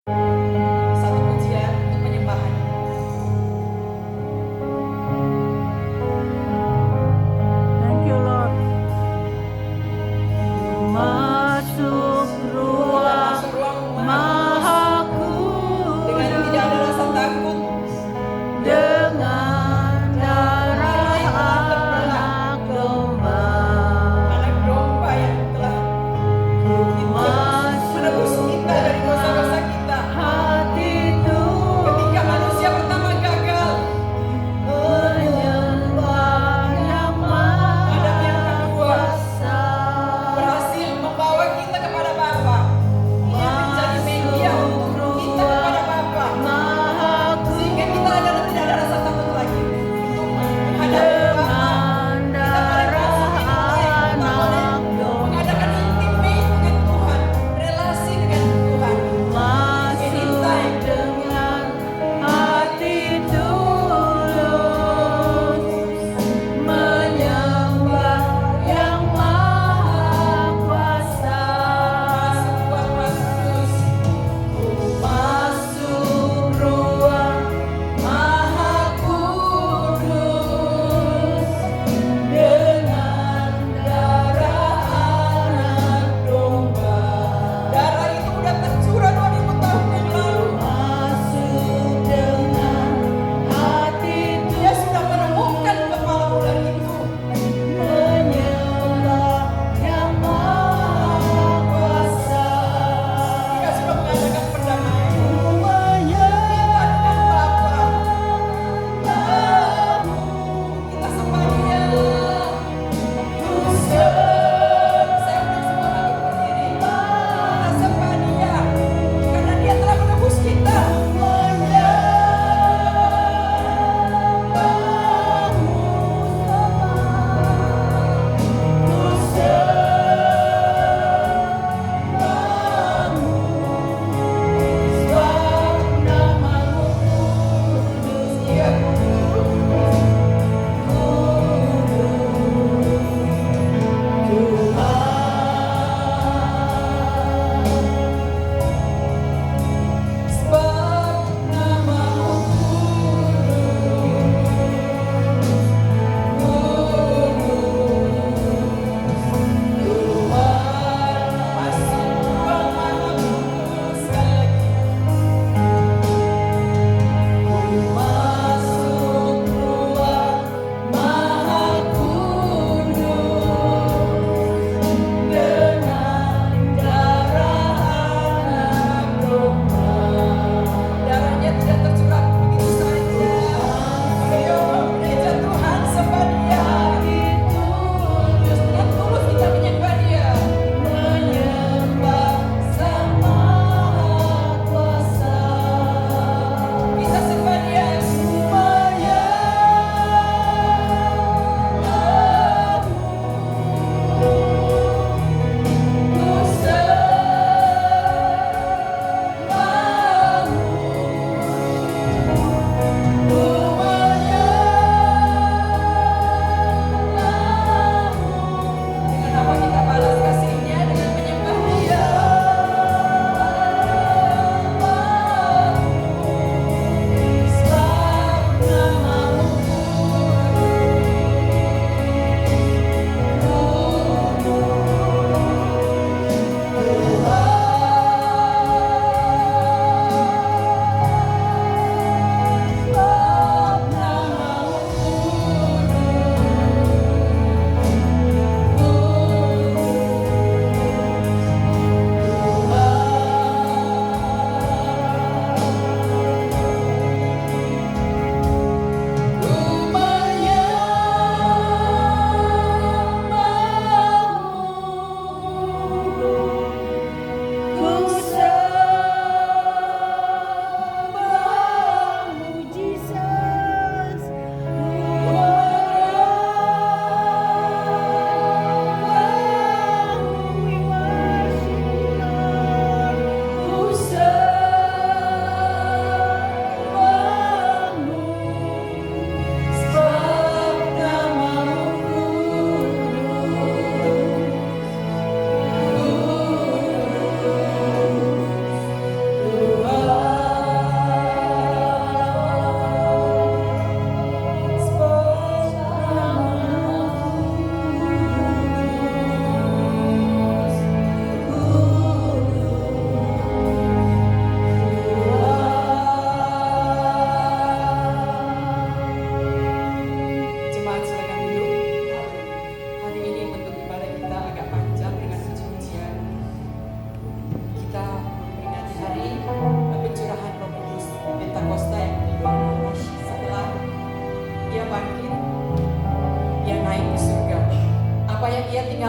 Satu pujian untuk penyembahan. Thank you, Lord. Masuk ruang Maha Dengan tidak ada rasa takut, dengan darah anak domba. anak domba yang telah menebus kita dari dosa-dosa kita.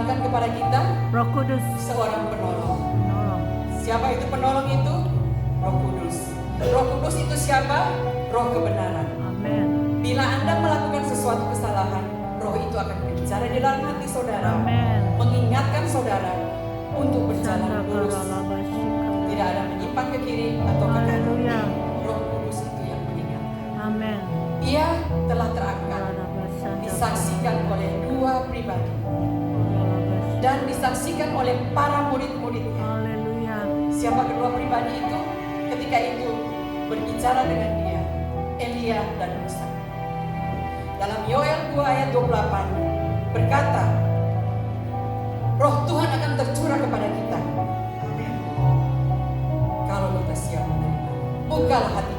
didatangkan kepada kita Roh Kudus seorang penolong. menolong. Siapa itu penolong itu? Roh Kudus. Roh Kudus itu siapa? Roh kebenaran. Amin. Bila Anda melakukan sesuatu kesalahan, Roh itu akan berbicara di dalam hati saudara, Amin. mengingatkan saudara untuk berjalan Sandra lurus, Karalabashika. tidak ada menyimpang ke kiri atau ke kanan. Haleluya. Roh Kudus itu yang mengingatkan. Amin. Ia telah terangkat, Karalabasandra. disaksikan oleh dua pribadi Karalabashika. dan disaksikan oleh para murid-muridnya. Haleluya. Siapa kedua pribadi itu? Ketika itu berbicara dengan dia, Elia dan Musa. Dalam Yoel 2 ayat 28 berkata, Roh Tuhan akan tercurah kepada kita. Kalau kita siap menerima, bukalah hati